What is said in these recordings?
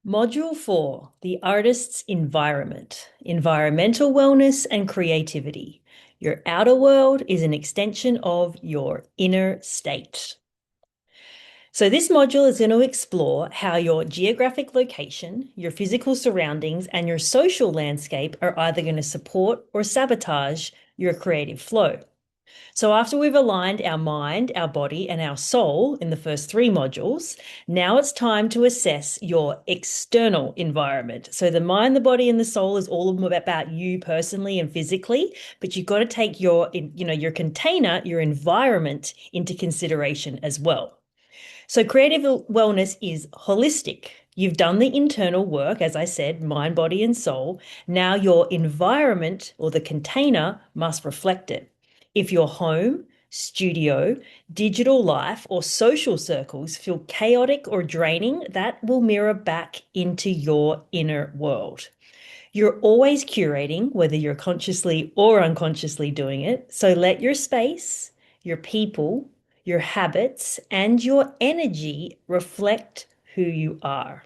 Module 4, the artist's environment, environmental wellness and creativity. Your outer world is an extension of your inner state. So, this module is going to explore how your geographic location, your physical surroundings, and your social landscape are either going to support or sabotage your creative flow. So, after we've aligned our mind, our body, and our soul in the first three modules, now it's time to assess your external environment. So, the mind, the body, and the soul is all about you personally and physically, but you've got to take your container, your environment into consideration as well. So, creative wellness is holistic. You've done the internal work, as I said, mind, body, and soul. Now, your environment or the container must reflect it. If your home, studio, digital life, or social circles feel chaotic or draining, that will mirror back into your inner world. You're always curating, whether you're consciously or unconsciously doing it. So let your space, your people, your habits, and your energy reflect who you are.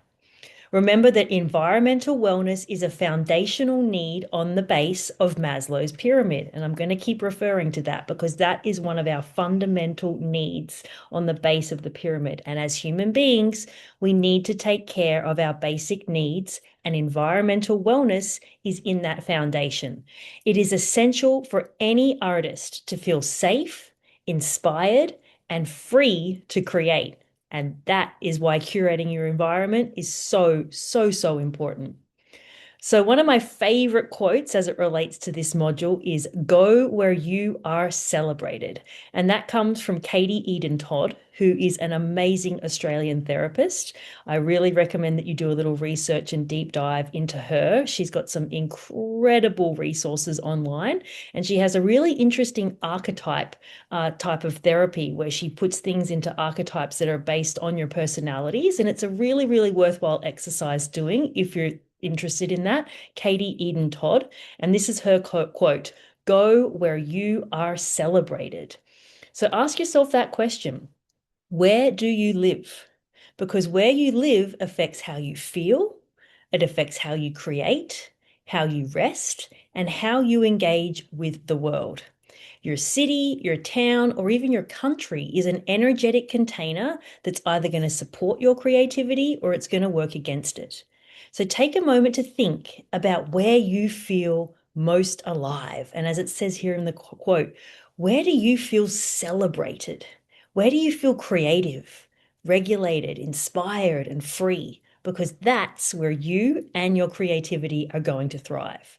Remember that environmental wellness is a foundational need on the base of Maslow's pyramid. And I'm going to keep referring to that because that is one of our fundamental needs on the base of the pyramid. And as human beings, we need to take care of our basic needs, and environmental wellness is in that foundation. It is essential for any artist to feel safe, inspired, and free to create. And that is why curating your environment is so, so, so important. So, one of my favorite quotes as it relates to this module is go where you are celebrated. And that comes from Katie Eden Todd, who is an amazing Australian therapist. I really recommend that you do a little research and deep dive into her. She's got some incredible resources online, and she has a really interesting archetype type of therapy where she puts things into archetypes that are based on your personalities. And it's a really, really worthwhile exercise doing if you're interested in that. Katie Eden Todd. And this is her quote: go where you are celebrated. So ask yourself that question: where do you live? Because where you live affects how you feel, it affects how you create, how you rest, and how you engage with the world. Your city, your town, or even your country is an energetic container that's either going to support your creativity or it's going to work against it. So take a moment to think about where you feel most alive. And as it says here in the quote, where do you feel celebrated? Where do you feel creative, regulated, inspired, and free? Because that's where you and your creativity are going to thrive.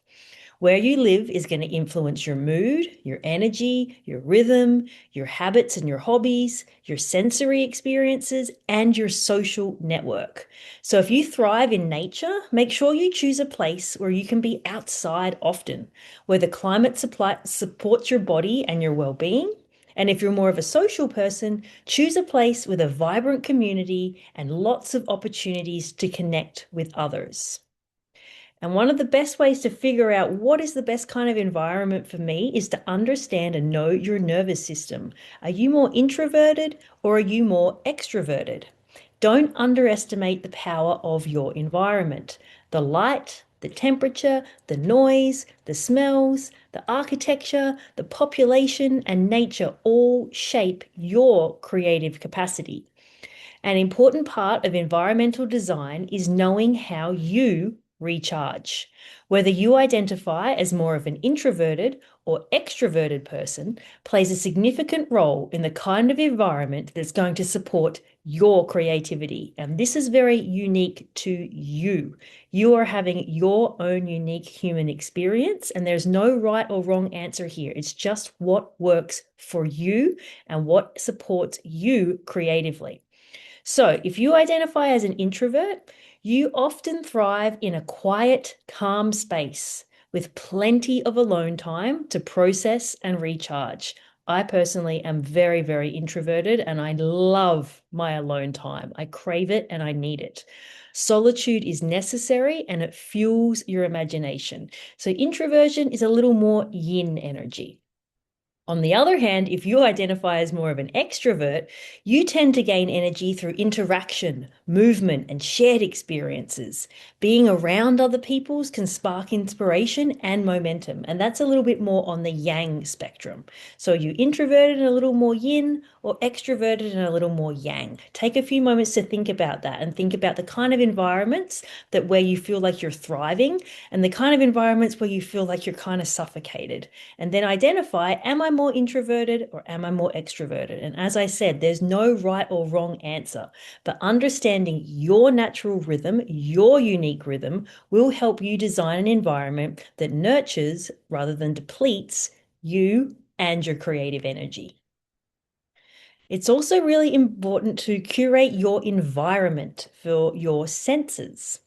Where you live is going to influence your mood, your energy, your rhythm, your habits and your hobbies, your sensory experiences, and your social network. So if you thrive in nature, make sure you choose a place where you can be outside often, where the climate supports your body and your well-being. And if you're more of a social person, choose a place with a vibrant community and lots of opportunities to connect with others. And one of the best ways to figure out what is the best kind of environment for me is to understand and know your nervous system. Are you more introverted or are you more extroverted? Don't underestimate the power of your environment. The light, the temperature, the noise, the smells, the architecture, the population, and nature all shape your creative capacity. An important part of environmental design is knowing how you recharge. Whether you identify as more of an introverted or extroverted person plays a significant role in the kind of environment that's going to support your creativity. And this is very unique to you. You are having your own unique human experience, and there's no right or wrong answer here. It's just what works for you and what supports you creatively. So, if you identify as an introvert, you often thrive in a quiet, calm space with plenty of alone time to process and recharge. I personally am very, very introverted and I love my alone time. I crave it and I need it. Solitude is necessary and it fuels your imagination. So, introversion is a little more yin energy. On the other hand, if you identify as more of an extrovert, you tend to gain energy through interaction, movement, and shared experiences. Being around other peoples can spark inspiration and momentum, and that's a little bit more on the yang spectrum. So you introverted and a little more yin, or extroverted and a little more yang. Take a few moments to think about that and think about the kind of environments that where you feel like you're thriving and the kind of environments where you feel like you're kind of suffocated. And then identify, am I more introverted or am I more extroverted? And as I said, there's no right or wrong answer, but understanding your natural rhythm, your unique rhythm, will help you design an environment that nurtures rather than depletes you and your creative energy. It's also really important to curate your environment for your senses.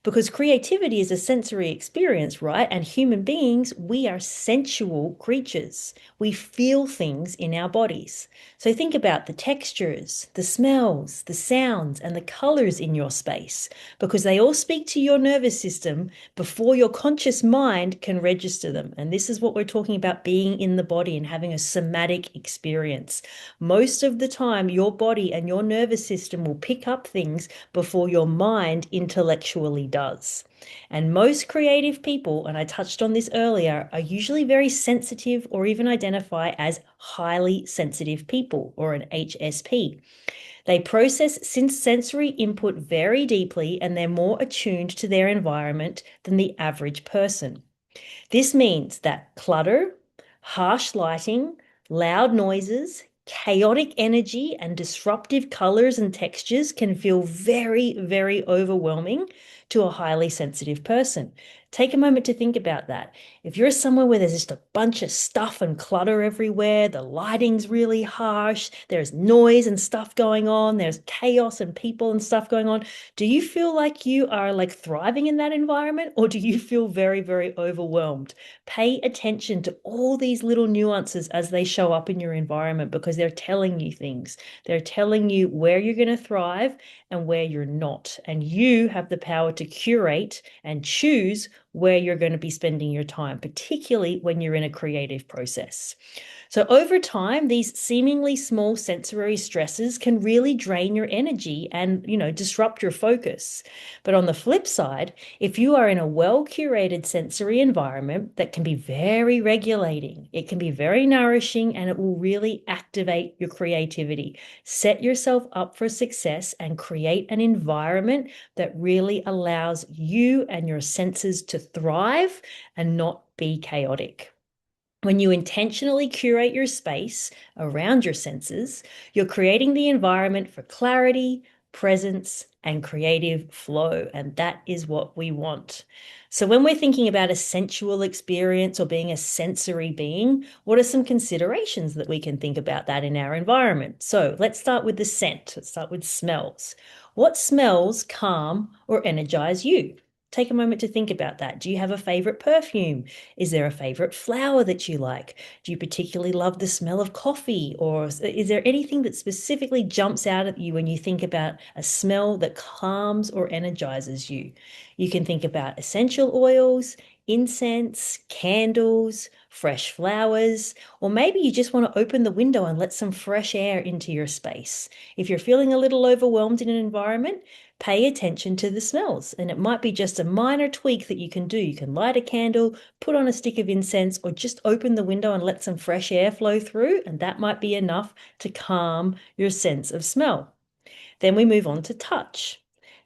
Because creativity is a sensory experience, right? And human beings, we are sensual creatures. We feel things in our bodies. So think about the textures, the smells, the sounds, and the colors in your space, because they all speak to your nervous system before your conscious mind can register them. And this is what we're talking about, being in the body and having a somatic experience. Most of the time, your body and your nervous system will pick up things before your mind intellectually does. And most creative people, and I touched on this earlier, are usually very sensitive or even identify as highly sensitive people or an HSP. They process sensory input very deeply and they're more attuned to their environment than the average person. This means that clutter, harsh lighting, loud noises, chaotic energy, and disruptive colors and textures can feel very, very overwhelming to a highly sensitive person. Take a moment to think about that. If you're somewhere where there's just a bunch of stuff and clutter everywhere, the lighting's really harsh, there's noise and stuff going on, there's chaos and people and stuff going on, do you feel like you are like thriving in that environment, or do you feel very, very overwhelmed? Pay attention to all these little nuances as they show up in your environment because they're telling you things. They're telling you where you're going to thrive and where you're not. And you have the power to curate and choose where you're going to be spending your time, particularly when you're in a creative process. So over time, these seemingly small sensory stresses can really drain your energy and, disrupt your focus. But on the flip side, if you are in a well-curated sensory environment that can be very regulating, it can be very nourishing, and it will really activate your creativity. Set yourself up for success and create an environment that really allows you and your senses to thrive and not be chaotic. When you intentionally curate your space around your senses, you're creating the environment for clarity, presence, and creative flow. And that is what we want. So, when we're thinking about a sensual experience or being a sensory being, what are some considerations that we can think about that in our environment? So, let's start with the scent. Let's start with smells. What smells calm or energize you? Take a moment to think about that. Do you have a favorite perfume? Is there a favorite flower that you like? Do you particularly love the smell of coffee? Or is there anything that specifically jumps out at you when you think about a smell that calms or energizes you? You can think about essential oils, incense, candles, fresh flowers, or maybe you just want to open the window and let some fresh air into your space. If you're feeling a little overwhelmed in an environment, pay attention to the smells. And it might be just a minor tweak that you can do. You can light a candle, put on a stick of incense, or just open the window and let some fresh air flow through. And that might be enough to calm your sense of smell. Then we move on to touch.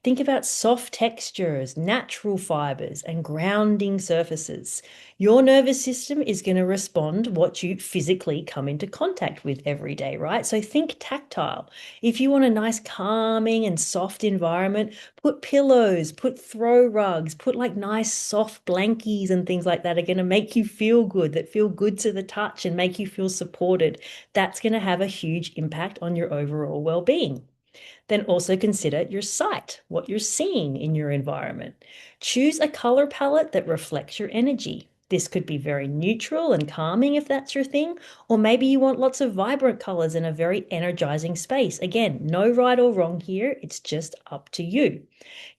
Think about soft textures, natural fibers, and grounding surfaces. Your nervous system is going to respond what you physically come into contact with every day, right? So think tactile. If you want a nice calming and soft environment, put pillows, put throw rugs, put like nice soft blankies and things like that are going to make you feel good, that feel good to the touch and make you feel supported. That's going to have a huge impact on your overall well-being. Then also consider your sight, what you're seeing in your environment. Choose a color palette that reflects your energy. This could be very neutral and calming if that's your thing, or maybe you want lots of vibrant colors in a very energizing space. Again, no right or wrong here, it's just up to you.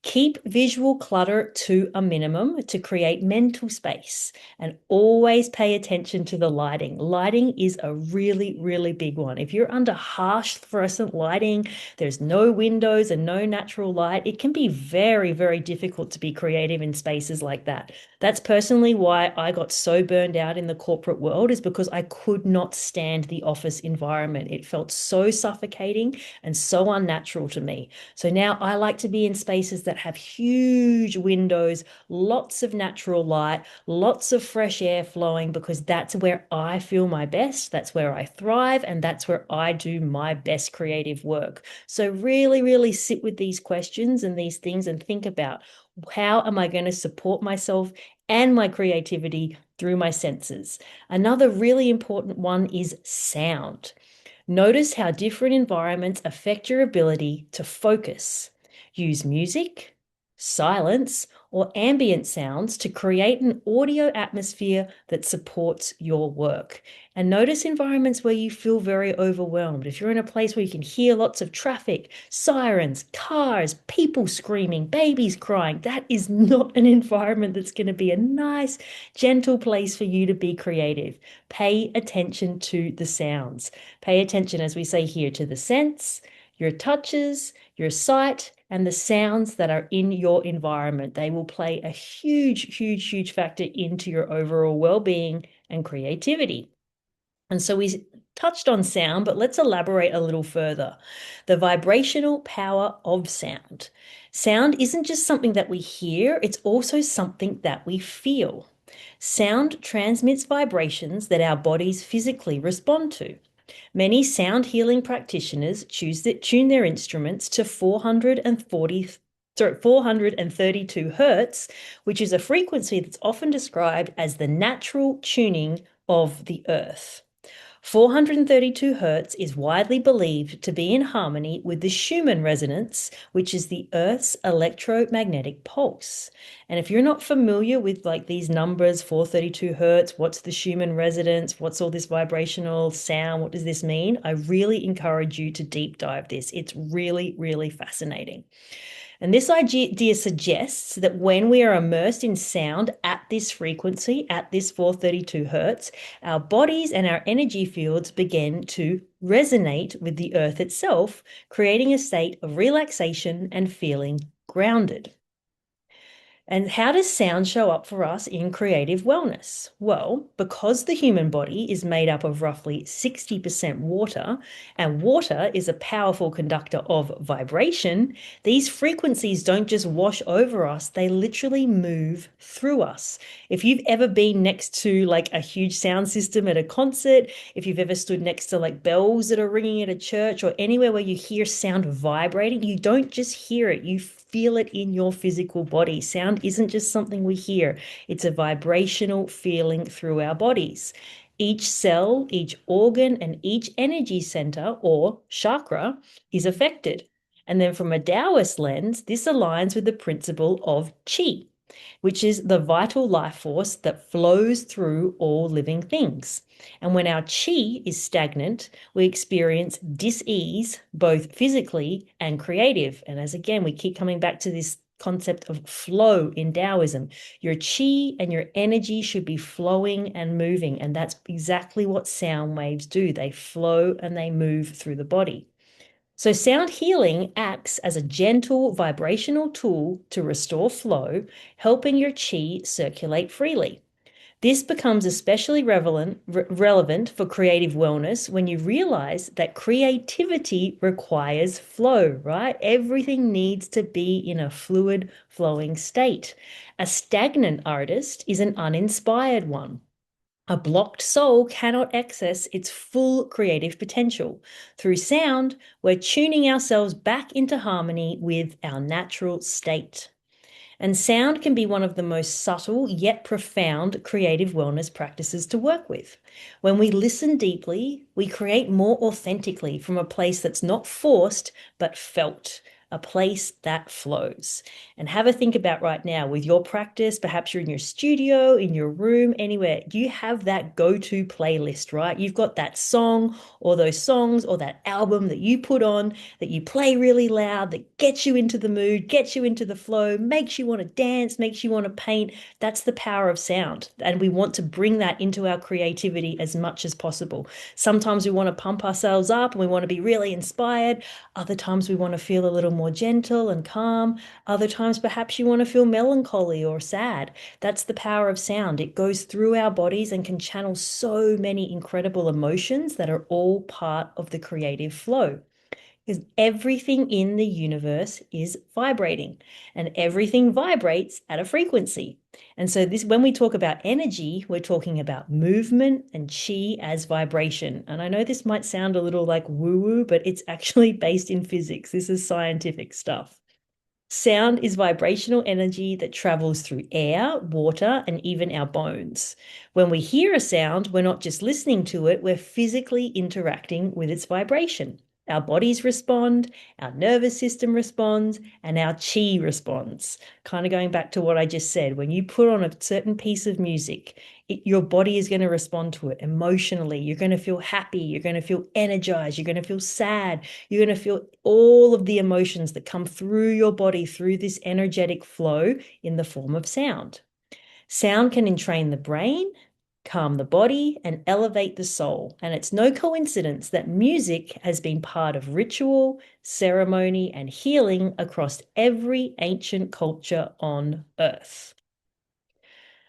Keep visual clutter to a minimum to create mental space, and always pay attention to the lighting. Lighting is a really, really big one. If you're under harsh fluorescent lighting, there's no windows and no natural light, it can be very, very difficult to be creative in spaces like that. That's personally why I got so burned out in the corporate world, is because I could not stand the office environment. It felt so suffocating and so unnatural to me. So now I like to be in spaces that have huge windows, lots of natural light, lots of fresh air flowing, because that's where I feel my best, that's where I thrive, and that's where I do my best creative work. So really, really sit with these questions and these things and think about, how am I going to support myself and my creativity through my senses? Another really important one is sound. Notice how different environments affect your ability to focus. Use music, silence, or ambient sounds to create an audio atmosphere that supports your work. And notice environments where you feel very overwhelmed. If you're in a place where you can hear lots of traffic, sirens, cars, people screaming, babies crying, that is not an environment that's going to be a nice, gentle place for you to be creative. Pay attention to the sounds. Pay attention, as we say here, to the sense, your touches, your sight, and the sounds that are in your environment. They will play a huge, huge, huge factor into your overall well-being and creativity. And so we touched on sound, but let's elaborate a little further. The vibrational power of sound. Sound isn't just something that we hear, it's also something that we feel. Sound transmits vibrations that our bodies physically respond to. Many sound healing practitioners tune their instruments to 432 hertz, which is a frequency that's often described as the natural tuning of the earth. 432 hertz is widely believed to be in harmony with the Schumann resonance, which is the Earth's electromagnetic pulse. And if you're not familiar with like these numbers, 432 hertz, what's the Schumann resonance, what's all this vibrational sound, what does this mean? I really encourage you to deep dive this. It's really, really fascinating. And this idea suggests that when we are immersed in sound at this frequency, at this 432 hertz, our bodies and our energy fields begin to resonate with the earth itself, creating a state of relaxation and feeling grounded. And how does sound show up for us in creative wellness? Well, because the human body is made up of roughly 60% water, and water is a powerful conductor of vibration, these frequencies don't just wash over us, they literally move through us. If you've ever been next to like a huge sound system at a concert, if you've ever stood next to like bells that are ringing at a church or anywhere where you hear sound vibrating, you don't just hear it, you feel it in your physical body. Sound isn't just something we hear, it's a vibrational feeling through our bodies. Each cell, each organ, and each energy center or chakra is affected. And then from a Taoist lens, this aligns with the principle of qi, which is the vital life force that flows through all living things. And when our qi is stagnant, we experience dis-ease, both physically and creative. And as again, we keep coming back to this concept of flow in Taoism. Your qi and your energy should be flowing and moving. And that's exactly what sound waves do. They flow and they move through the body. So sound healing acts as a gentle vibrational tool to restore flow, helping your qi circulate freely. This becomes especially relevant for creative wellness when you realize that creativity requires flow, right? Everything needs to be in a fluid, flowing state. A stagnant artist is an uninspired one. A blocked soul cannot access its full creative potential. Through sound, we're tuning ourselves back into harmony with our natural state. And sound can be one of the most subtle yet profound creative wellness practices to work with. When we listen deeply, we create more authentically from a place that's not forced but felt. a place that flows. And have a think about right now with your practice, perhaps you're in your studio, in your room, anywhere. Do you have that go-to playlist, right? You've got that song or those songs or that album that you put on that you play really loud, that gets you into the mood, gets you into the flow, makes you want to dance, makes you want to paint. That's the power of sound. And we want to bring that into our creativity as much as possible. Sometimes we want to pump ourselves up and we want to be really inspired. Other times we want to feel a little more gentle and calm. Other times perhaps you want to feel melancholy or sad. That's the power of sound. It goes through our bodies and can channel so many incredible emotions that are all part of the creative flow. Because everything in the universe is vibrating and everything vibrates at a frequency. And so this, when we talk about energy, we're talking about movement and chi as vibration. And I know this might sound a little like woo-woo, but it's actually based in physics. This is scientific stuff. Sound is vibrational energy that travels through air, water, and even our bones. When we hear a sound, we're not just listening to it, we're physically interacting with its vibration. Our bodies respond, our nervous system responds, and our chi responds. Kind of going back to what I just said, when you put on a certain piece of music, your body is going to respond to it emotionally. You're going to feel happy. You're going to feel energized. You're going to feel sad. You're going to feel all of the emotions that come through your body through this energetic flow in the form of sound. Sound can entrain the brain, calm the body, and elevate the soul. And it's no coincidence that music has been part of ritual, ceremony, and healing across every ancient culture on Earth.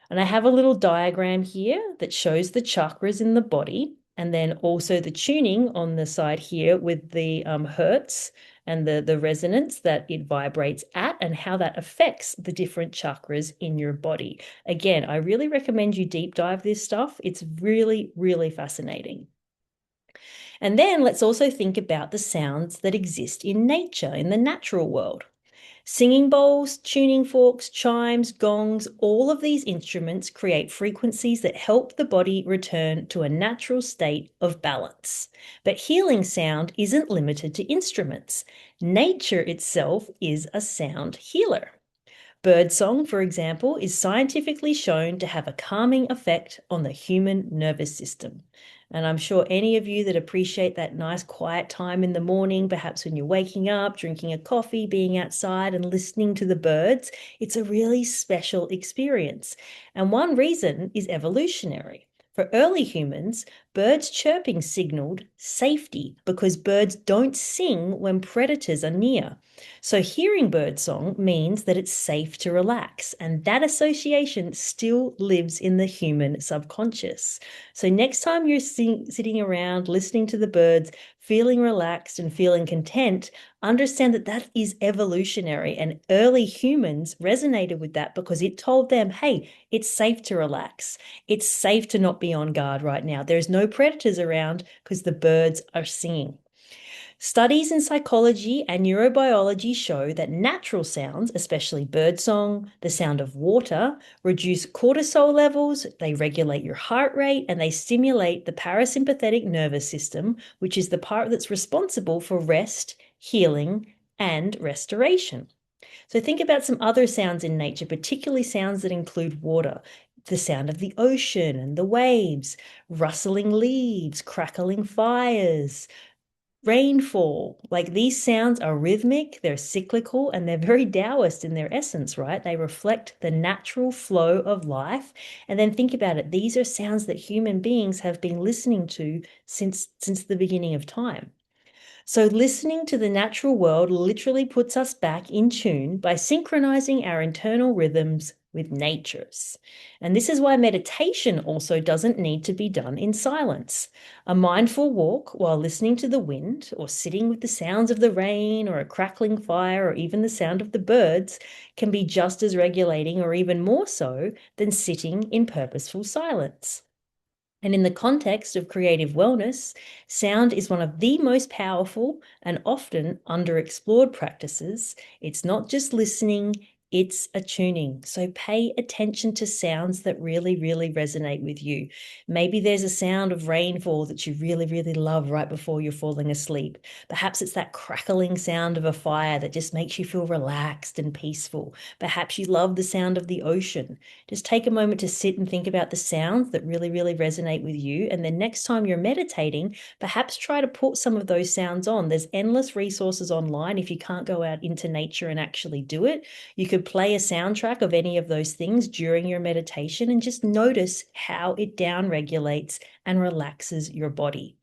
And I have a little diagram here that shows the chakras in the body, and then also the tuning on the side here with the hertz and the resonance that it vibrates at and how that affects the different chakras in your body. Again, I really recommend you deep dive this stuff. It's really, really fascinating. And then let's also think about the sounds that exist in nature, in the natural world. Singing bowls, tuning forks, chimes, gongs, all of these instruments create frequencies that help the body return to a natural state of balance. But healing sound isn't limited to instruments. Nature itself is a sound healer. Birdsong, for example, is scientifically shown to have a calming effect on the human nervous system. And I'm sure any of you that appreciate that nice quiet time in the morning, perhaps when you're waking up, drinking a coffee, being outside and listening to the birds, it's a really special experience. And one reason is evolutionary. For early humans, birds chirping signaled safety because birds don't sing when predators are near. So hearing birdsong means that it's safe to relax, and that association still lives in the human subconscious. So next time you're sitting around listening to the birds, feeling relaxed and feeling content, understand that that is evolutionary, and early humans resonated with that because it told them, hey, it's safe to relax. It's safe to not be on guard right now. There's no predators around because the birds are singing. Studies in psychology and neurobiology show that natural sounds, especially birdsong, the sound of water, reduce cortisol levels, they regulate your heart rate, and they stimulate the parasympathetic nervous system, which is the part that's responsible for rest, healing, and restoration. So think about some other sounds in nature, particularly sounds that include water. The sound of the ocean and the waves, rustling leaves, crackling fires, rainfall. Like these sounds are rhythmic, they're cyclical, and they're very Taoist in their essence, right? They reflect the natural flow of life. And then think about it, these are sounds that human beings have been listening to since the beginning of time. So, listening to the natural world literally puts us back in tune by synchronizing our internal rhythms with nature's. And this is why meditation also doesn't need to be done in silence. A mindful walk while listening to the wind, or sitting with the sounds of the rain, or a crackling fire, or even the sound of the birds, can be just as regulating, or even more so, than sitting in purposeful silence. And in the context of creative wellness, sound is one of the most powerful and often underexplored practices. It's not just listening, It's attuning. So pay attention to sounds that really, really resonate with you. Maybe there's a sound of rainfall that you really, really love right before you're falling asleep. Perhaps it's that crackling sound of a fire that just makes you feel relaxed and peaceful. Perhaps you love the sound of the ocean. Just take a moment to sit and think about the sounds that really, really resonate with you. And then next time you're meditating, perhaps try to put some of those sounds on. There's endless resources online. If you can't go out into nature and actually do it, you could play a soundtrack of any of those things during your meditation and just notice how it down regulates and relaxes your body.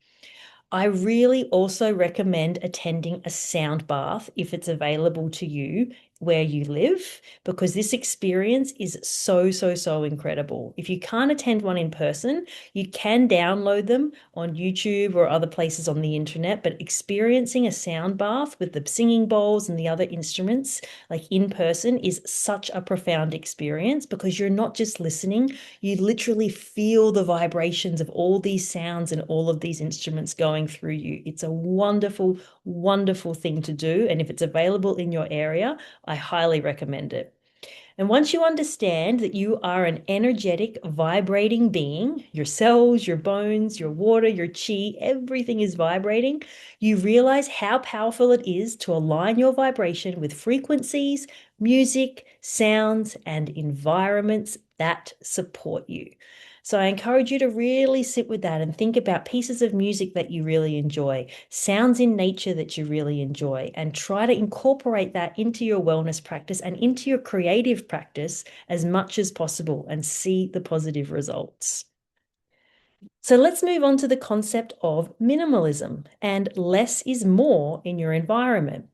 I really also recommend attending a sound bath if it's available to you where you live, because this experience is so, so, so incredible. If you can't attend one in person, you can download them on YouTube or other places on the internet, but experiencing a sound bath with the singing bowls and the other instruments, like in person, is such a profound experience because you're not just listening, you literally feel the vibrations of all these sounds and all of these instruments going through you. It's a wonderful, wonderful thing to do. And if it's available in your area, I highly recommend it. And once you understand that you are an energetic, vibrating being, your cells, your bones, your water, your chi, everything is vibrating, you realize how powerful it is to align your vibration with frequencies, music, sounds, and environments that support you. So I encourage you to really sit with that and think about pieces of music that you really enjoy, sounds in nature that you really enjoy, and try to incorporate that into your wellness practice and into your creative practice as much as possible and see the positive results. So let's move on to the concept of minimalism and less is more in your environment.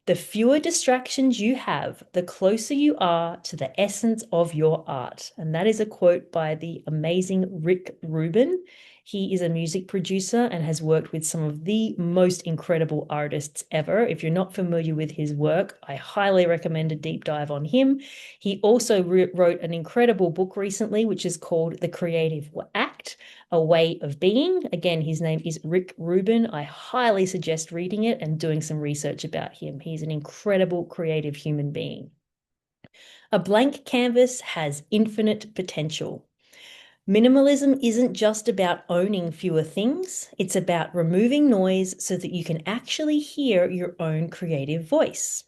The fewer distractions you have, the closer you are to the essence of your art. And that is a quote by the amazing Rick Rubin. He is a music producer and has worked with some of the most incredible artists ever. If you're not familiar with his work, I highly recommend a deep dive on him. He also wrote an incredible book recently, which is called The Creative Act, A Way of Being. Again, his name is Rick Rubin. I highly suggest reading it and doing some research about him. He's an incredible creative human being. A blank canvas has infinite potential. Minimalism isn't just about owning fewer things, it's about removing noise so that you can actually hear your own creative voice.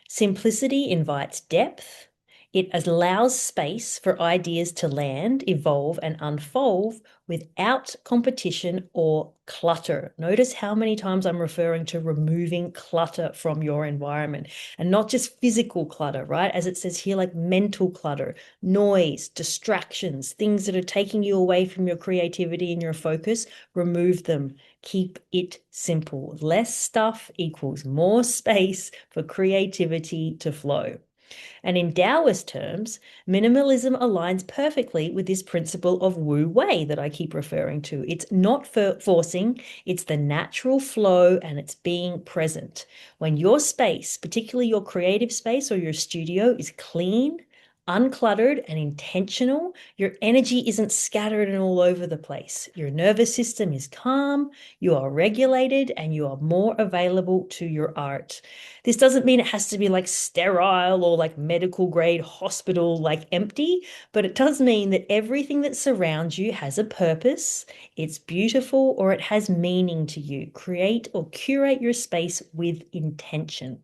Simplicity invites depth. It allows space for ideas to land, evolve, and unfold without competition or clutter. Notice how many times I'm referring to removing clutter from your environment, and not just physical clutter, right? As it says here, like mental clutter, noise, distractions, things that are taking you away from your creativity and your focus, remove them. Keep it simple. Less stuff equals more space for creativity to flow. And in Taoist terms, minimalism aligns perfectly with this principle of Wu Wei that I keep referring to. It's not forcing, it's the natural flow and it's being present. When your space, particularly your creative space or your studio, is clean, uncluttered, and intentional, your energy isn't scattered and all over the place. Your nervous system is calm, you are regulated, and you are more available to your art. This doesn't mean it has to be like sterile or like medical grade hospital, like empty, but it does mean that everything that surrounds you has a purpose, it's beautiful, or it has meaning to you. Create or curate your space with intention.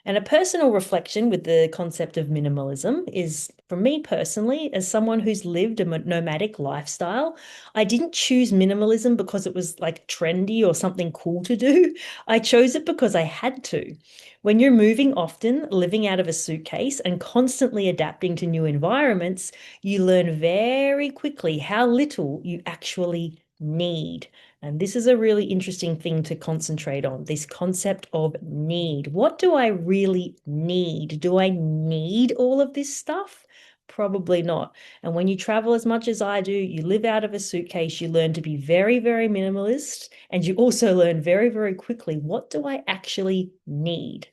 And a personal reflection with the concept of minimalism is, for me personally, as someone who's lived a nomadic lifestyle, I didn't choose minimalism because it was like trendy or something cool to do. I chose it because I had to. When you're moving often, living out of a suitcase, and constantly adapting to new environments, you learn very quickly how little you actually need. And this is a really interesting thing to concentrate on, this concept of need. What do I really need? Do I need all of this stuff? Probably not. And when you travel as much as I do, you live out of a suitcase, you learn to be very, very minimalist, and you also learn very, very quickly, what do I actually need?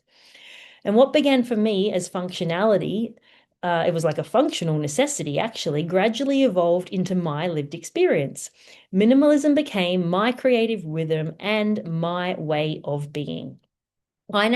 And what began for me as functionality, it was like a functional necessity actually, gradually evolved into my lived experience. Minimalism became my creative rhythm and my way of being. I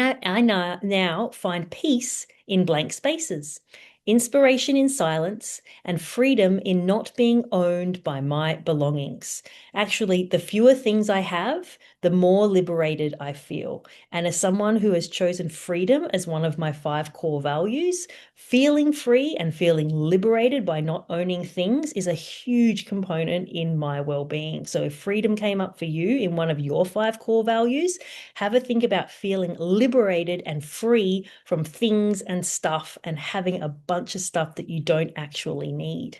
now find peace in blank spaces, inspiration in silence, and freedom in not being owned by my belongings. Actually, the fewer things I have, the more liberated I feel. And as someone who has chosen freedom as one of my five core values, feeling free and feeling liberated by not owning things is a huge component in my well-being. So if freedom came up for you in one of your five core values, have a think about feeling liberated and free from things and stuff and having a bunch of stuff that you don't actually need.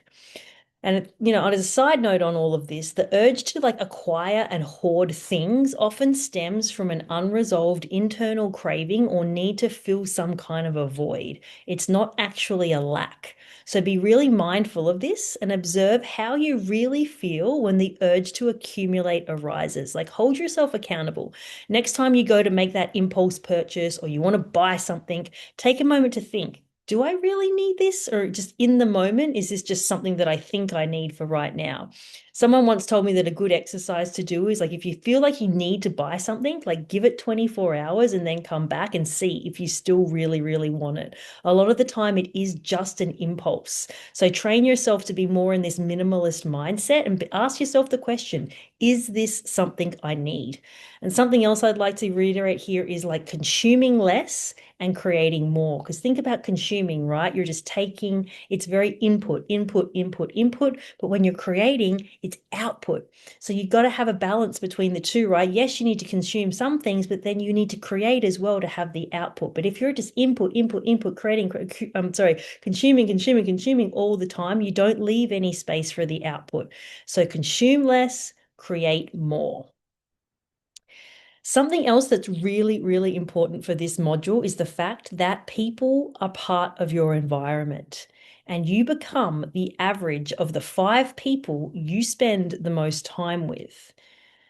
And, as a side note on all of this, the urge to like acquire and hoard things often stems from an unresolved internal craving or need to fill some kind of a void. It's not actually a lack. So be really mindful of this and observe how you really feel when the urge to accumulate arises. Like hold yourself accountable. Next time you go to make that impulse purchase or you want to buy something, take a moment to think, do I really need this? Or just in the moment, is this just something that I think I need for right now? Someone once told me that a good exercise to do is like if you feel like you need to buy something, like give it 24 hours and then come back and see if you still really, really want it. A lot of the time, it is just an impulse. So train yourself to be more in this minimalist mindset and ask yourself the question, is this something I need? And something else I'd like to reiterate here is like consuming less and creating more. Because think about consuming, right? You're just taking, it's very input, input, input, input. But when you're creating, it's output. So you've got to have a balance between the two, right? Yes, you need to consume some things, but then you need to create as well to have the output. But if you're just input, input, input, creating, I'm sorry, consuming, consuming, consuming all the time, you don't leave any space for the output. So consume less, create more. Something else that's really, really important for this module is the fact that people are part of your environment and you become the average of the five people you spend the most time with.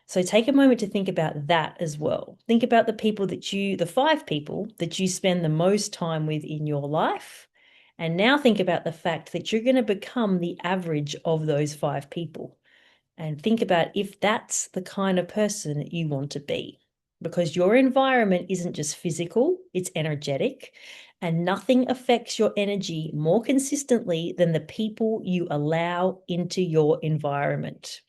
So take a moment to think about that as well. Think about the five people that you spend the most time with in your life. And now think about the fact that you're going to become the average of those five people and think about if that's the kind of person that you want to be. Because your environment isn't just physical, it's energetic, and nothing affects your energy more consistently than the people you allow into your environment.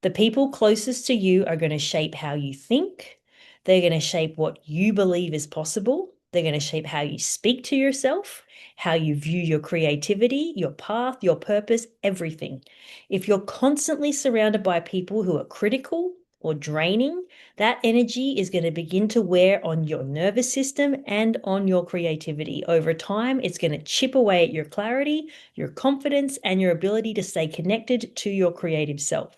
The people closest to you are going to shape how you think. They're going to shape what you believe is possible. They're going to shape how you speak to yourself, how you view your creativity, your path, your purpose, everything. If you're constantly surrounded by people who are critical or draining, that energy is going to begin to wear on your nervous system and on your creativity. Over time, it's going to chip away at your clarity, your confidence, and your ability to stay connected to your creative self.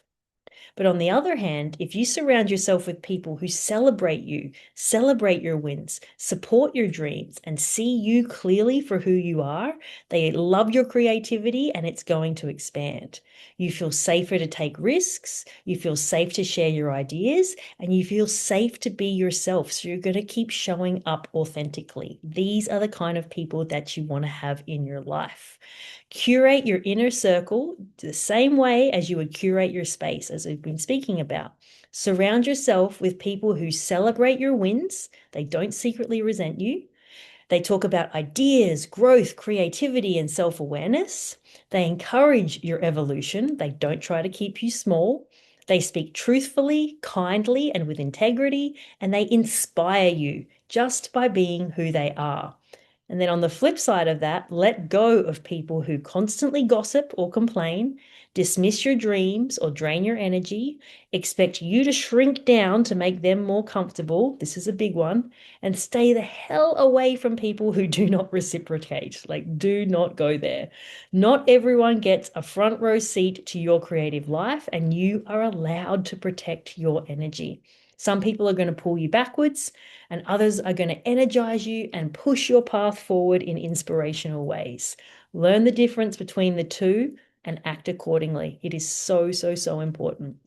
But on the other hand, if you surround yourself with people who celebrate you, celebrate your wins, support your dreams, and see you clearly for who you are, they love your creativity and it's going to expand. You feel safer to take risks, you feel safe to share your ideas, and you feel safe to be yourself. So you're going to keep showing up authentically. These are the kind of people that you want to have in your life. Curate your inner circle the same way as you would curate your space, as we've been speaking about. Surround yourself with people who celebrate your wins. They don't secretly resent you. They talk about ideas, growth, creativity, and self awareness. They encourage your evolution. They don't try to keep you small. They speak truthfully, kindly, and with integrity, and they inspire you just by being who they are. And then on the flip side of that, let go of people who constantly gossip or complain, dismiss your dreams or drain your energy, expect you to shrink down to make them more comfortable. This is a big one. And stay the hell away from people who do not reciprocate. Like, do not go there. Not everyone gets a front row seat to your creative life, and you are allowed to protect your energy. Some people are going to pull you backwards, and others are going to energize you and push your path forward in inspirational ways. Learn the difference between the two and act accordingly. It is so, so, so important.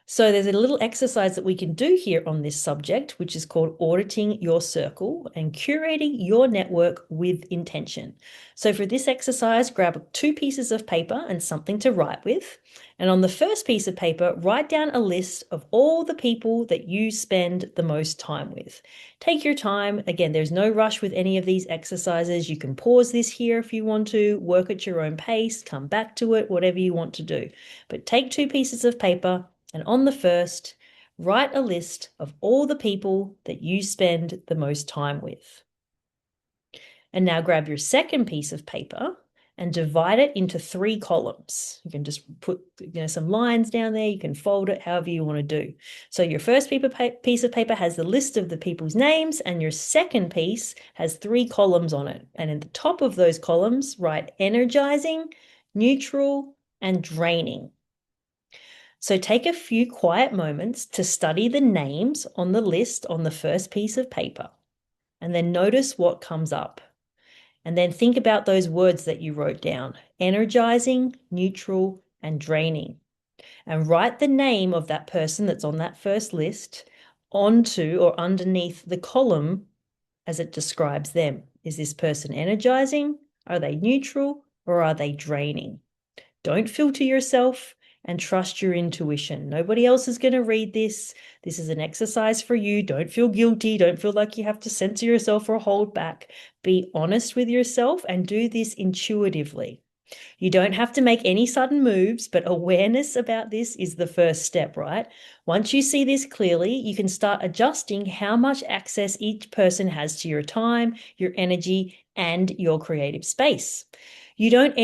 So there's a little exercise that we can do here on this subject, which is called auditing your circle and curating your network with intention. So for this exercise, grab two pieces of paper and something to write with. And on the first piece of paper, write down a list of all the people that you spend the most time with. Take your time. Again, there's no rush with any of these exercises. You can pause this here if you want to, work at your own pace, come back to it, whatever you want to do. But take two pieces of paper, and on the first, write a list of all the people that you spend the most time with. And now grab your second piece of paper and divide it into 3 columns. You can just put some lines down there. You can fold it however you want to do. So your first piece of paper has the list of the people's names, and your second piece has 3 columns on it. And in the top of those columns, write energizing, neutral, and draining. So take a few quiet moments to study the names on the list on the first piece of paper, and then notice what comes up. And then think about those words that you wrote down: energizing, neutral, and draining. And write the name of that person that's on that first list onto or underneath the column as it describes them. Is this person energizing? Are they neutral? Or are they draining? Don't filter yourself and trust your intuition. Nobody else is going to read this. This is an exercise for you. Don't feel guilty. Don't feel like you have to censor yourself or hold back. Be honest with yourself and do this intuitively. You don't have to make any sudden moves, but awareness about this is the first step, right? Once you see this clearly, you can start adjusting how much access each person has to your time, your energy, and your creative space. You don't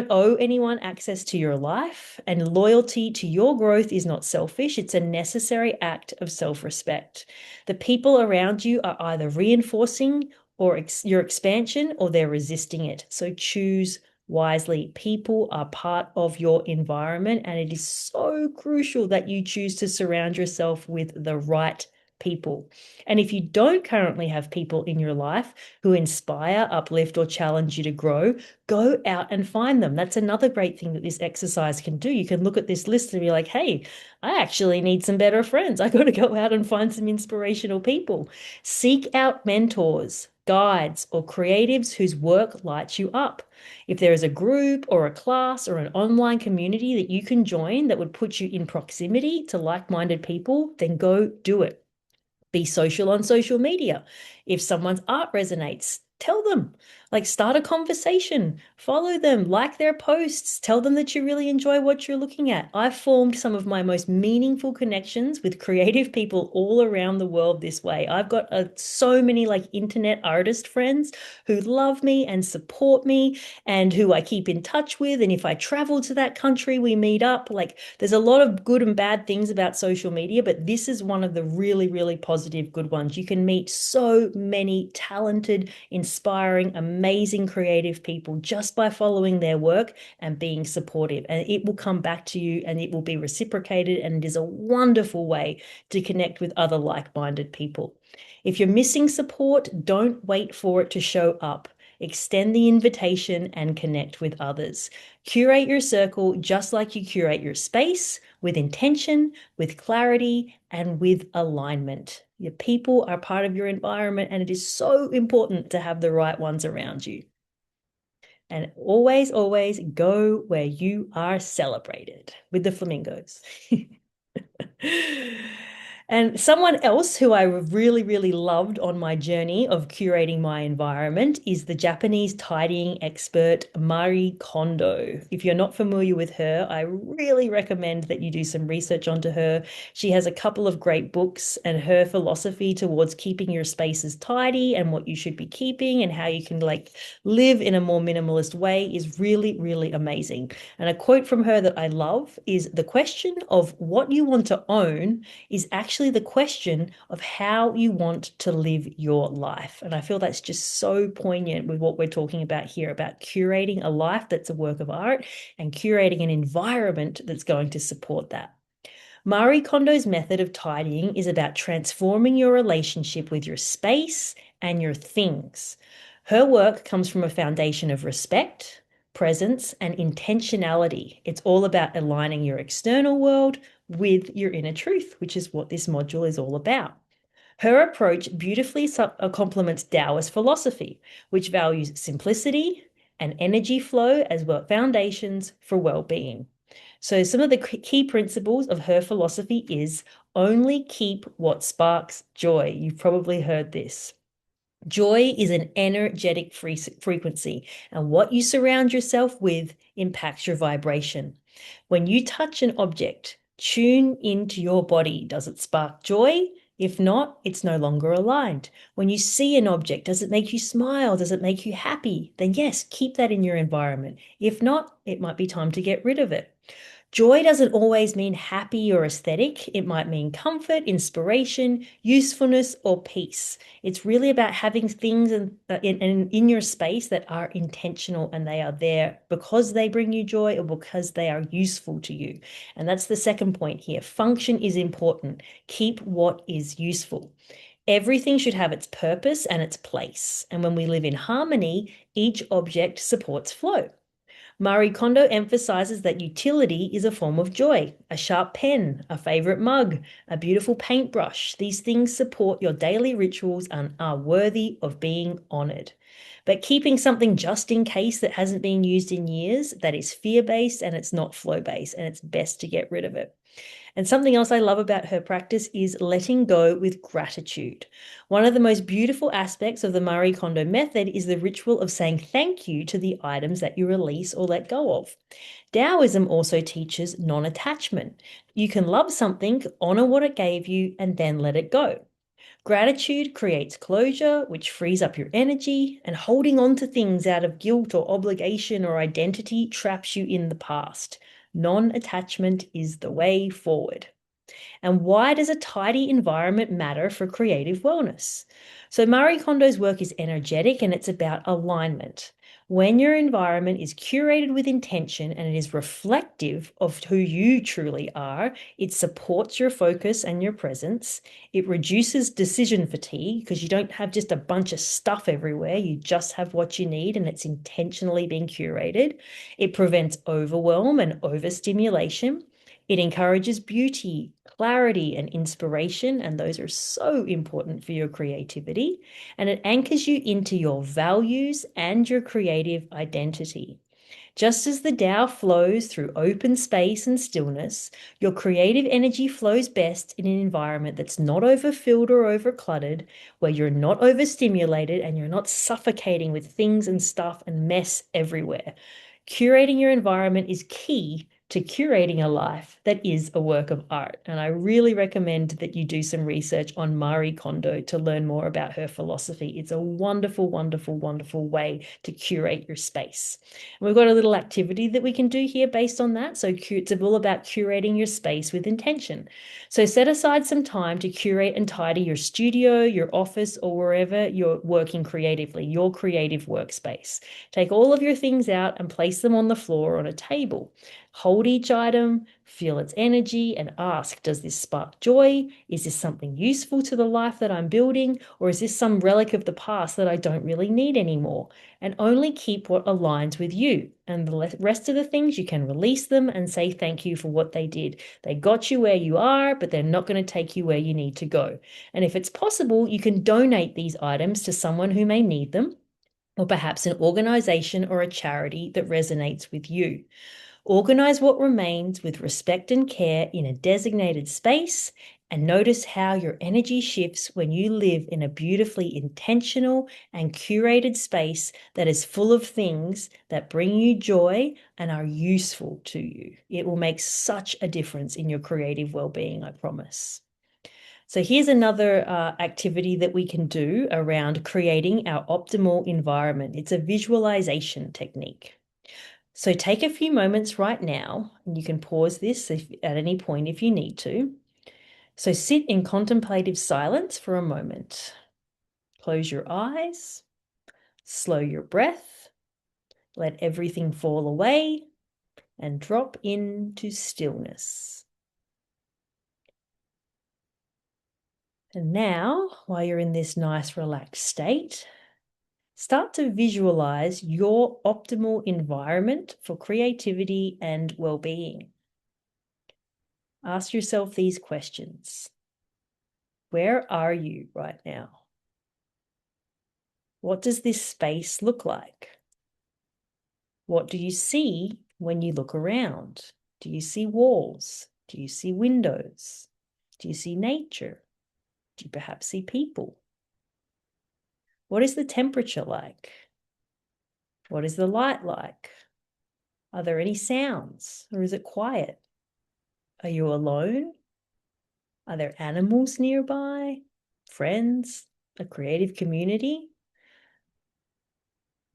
owe anyone access to your life, and loyalty to your growth is not selfish. It's a necessary act of self-respect. The people around you are either reinforcing your expansion, or they're resisting it. So choose wisely. People are part of your environment, and it is so crucial that you choose to surround yourself with the right people. And if you don't currently have people in your life who inspire, uplift, or challenge you to grow, go out and find them. That's another great thing that this exercise can do. You can look at this list and be like, hey, I actually need some better friends. I got to go out and find some inspirational people. Seek out mentors, guides, or creatives whose work lights you up. If there is a group or a class or an online community that you can join that would put you in proximity to like-minded people, then go do it. Be social on social media. If someone's art resonates, tell them. Like, start a conversation, follow them, like their posts, tell them that you really enjoy what you're looking at. I've formed some of my most meaningful connections with creative people all around the world this way. I've got so many like internet artist friends who love me and support me and who I keep in touch with. And if I travel to that country, we meet up. Like, there's a lot of good and bad things about social media, but this is one of the really, really positive, good ones. You can meet so many talented, inspiring, amazing creative people just by following their work and being supportive. And it will come back to you and it will be reciprocated. And it is a wonderful way to connect with other like-minded people. If you're missing support, don't wait for it to show up. Extend the invitation and connect with others. Curate your circle just like you curate your space, with intention, with clarity, and with alignment. Your people are part of your environment, and it is so important to have the right ones around you. And always, always go where you are celebrated with the flamingos. And someone else who I really, really loved on my journey of curating my environment is the Japanese tidying expert Marie Kondo. If you're not familiar with her, I really recommend that you do some research onto her. She has a couple of great books, and her philosophy towards keeping your spaces tidy and what you should be keeping and how you can like live in a more minimalist way is really, really amazing. And a quote from her that I love is, the question of what you want to own is actually the question of how you want to live your life. And I feel that's just so poignant with what we're talking about here, about curating a life that's a work of art and curating an environment that's going to support that. Marie Kondo's method of tidying is about transforming your relationship with your space and your things. Her work comes from a foundation of respect, presence, and intentionality. It's all about aligning your external world with your inner truth, which is what this module is all about. Her approach beautifully complements Taoist philosophy, which values simplicity and energy flow as well foundations for well-being. So some of the key principles of her philosophy is only keep what sparks joy. You've probably heard this. Joy is an energetic frequency, and what you surround yourself with impacts your vibration. When you touch an object, tune into your body. Does it spark joy? If not, it's no longer aligned. When you see an object, does it make you smile? Does it make you happy? Then yes, keep that in your environment. If not, it might be time to get rid of it. Joy doesn't always mean happy or aesthetic. It might mean comfort, inspiration, usefulness, or peace. It's really about having things in your space that are intentional and they are there because they bring you joy or because they are useful to you. And that's the second point here. Function is important. Keep what is useful. Everything should have its purpose and its place. And when we live in harmony, each object supports flow. Marie Kondo emphasizes that utility is a form of joy. A sharp pen, a favorite mug, a beautiful paintbrush. These things support your daily rituals and are worthy of being honored. But keeping something just in case that hasn't been used in years, that is fear-based and it's not flow-based, and it's best to get rid of it. And something else I love about her practice is letting go with gratitude. One of the most beautiful aspects of the Marie Kondo method is the ritual of saying thank you to the items that you release or let go of. Taoism also teaches non-attachment. You can love something, honor what it gave you, and then let it go. Gratitude creates closure, which frees up your energy, and holding on to things out of guilt or obligation or identity traps you in the past. Non-attachment is the way forward. And why does a tidy environment matter for creative wellness? So Marie Kondo's work is energetic and it's about alignment. When your environment is curated with intention and it is reflective of who you truly are, it supports your focus and your presence. It reduces decision fatigue because you don't have just a bunch of stuff everywhere. You just have what you need and it's intentionally being curated. It prevents overwhelm and overstimulation. It encourages beauty, clarity, and inspiration, and those are so important for your creativity. And it anchors you into your values and your creative identity. Just as the Tao flows through open space and stillness, your creative energy flows best in an environment that's not overfilled or overcluttered, where you're not overstimulated and you're not suffocating with things and stuff and mess everywhere. Curating your environment is key to curating a life that is a work of art. And I really recommend that you do some research on Marie Kondo to learn more about her philosophy. It's a wonderful, wonderful, wonderful way to curate your space. And we've got a little activity that we can do here based on that. So it's all about curating your space with intention. So set aside some time to curate and tidy your studio, your office, or wherever you're working creatively, your creative workspace. Take all of your things out and place them on the floor or on a table. Hold each item, feel its energy, and ask, does this spark joy? Is this something useful to the life that I'm building? Or is this some relic of the past that I don't really need anymore? And only keep what aligns with you. And the rest of the things, you can release them and say thank you for what they did. They got you where you are, but they're not going to take you where you need to go. And if it's possible, you can donate these items to someone who may need them, or perhaps an organization or a charity that resonates with you. Organize what remains with respect and care in a designated space, and notice how your energy shifts when you live in a beautifully intentional and curated space that is full of things that bring you joy and are useful to you. It will make such a difference in your creative well-being, I promise. So here's another activity that we can do around creating our optimal environment. It's a visualization technique. So take a few moments right now, and you can pause this at any point if you need to. So sit in contemplative silence for a moment. Close your eyes, slow your breath, let everything fall away, and drop into stillness. And now, while you're in this nice relaxed state, start to visualize your optimal environment for creativity and well-being. Ask yourself these questions. Where are you right now? What does this space look like? What do you see when you look around? Do you see walls? Do you see windows? Do you see nature? Do you perhaps see people? What is the temperature like? What is the light like? Are there any sounds, or is it quiet? Are you alone? Are there animals nearby? Friends? A creative community?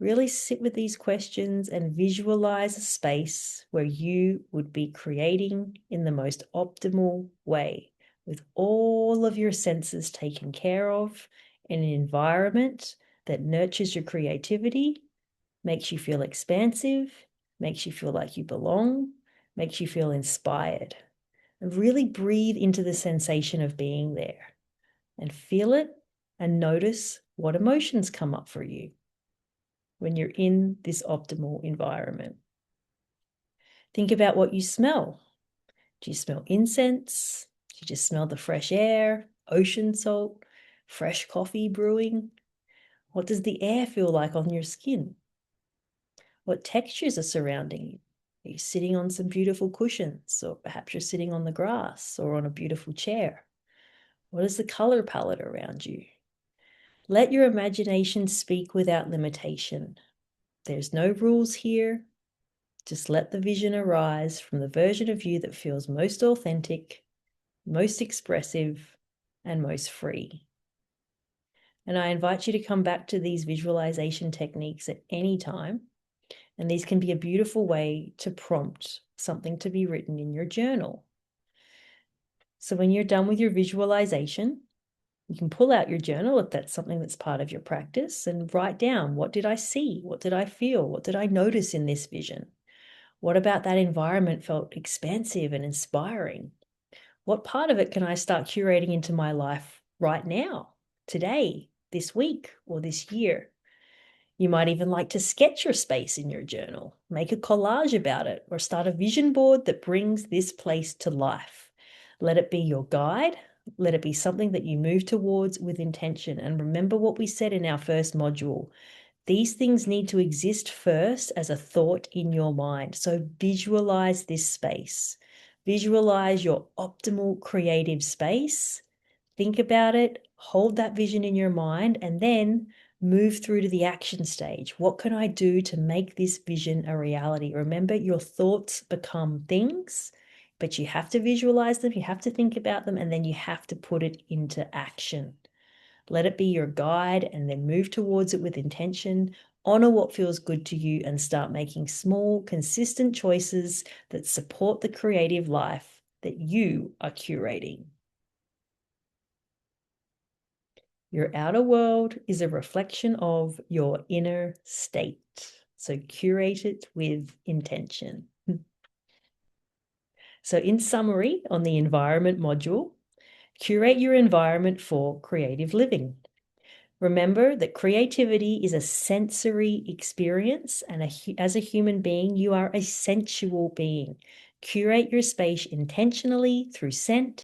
Really sit with these questions and visualize a space where you would be creating in the most optimal way, with all of your senses taken care of, in an environment that nurtures your creativity, makes you feel expansive, makes you feel like you belong, makes you feel inspired. And really breathe into the sensation of being there and feel it and notice what emotions come up for you when you're in this optimal environment. Think about what you smell. Do you smell incense? Do you just smell the fresh air, ocean salt, fresh coffee brewing? What does the air feel like on your skin? What textures are surrounding you? Are you sitting on some beautiful cushions, or perhaps you're sitting on the grass or on a beautiful chair? What is the color palette around you? Let your imagination speak without limitation. There's no rules here. Just let the vision arise from the version of you that feels most authentic, most expressive, and most free. And I invite you to come back to these visualization techniques at any time. And these can be a beautiful way to prompt something to be written in your journal. So when you're done with your visualization, you can pull out your journal if that's something that's part of your practice and write down, what did I see? What did I feel? What did I notice in this vision? What about that environment felt expansive and inspiring? What part of it can I start curating into my life right now, today, this week, or this year? You might even like to sketch your space in your journal, make a collage about it, or start a vision board that brings this place to life. Let it be your guide. Let it be something that you move towards with intention. And remember what we said in our first module. These things need to exist first as a thought in your mind. So visualize this space. Visualize your optimal creative space. Think about it, hold that vision in your mind, and then move through to the action stage. What can I do to make this vision a reality? Remember, your thoughts become things, but you have to visualize them, you have to think about them, and then you have to put it into action. Let it be your guide and then move towards it with intention. Honor what feels good to you and start making small, consistent choices that support the creative life that you are curating. Your outer world is a reflection of your inner state. So curate it with intention. So in summary, on the environment module, curate your environment for creative living. Remember that creativity is a sensory experience, and as a human being, you are a sensual being. Curate your space intentionally through scent,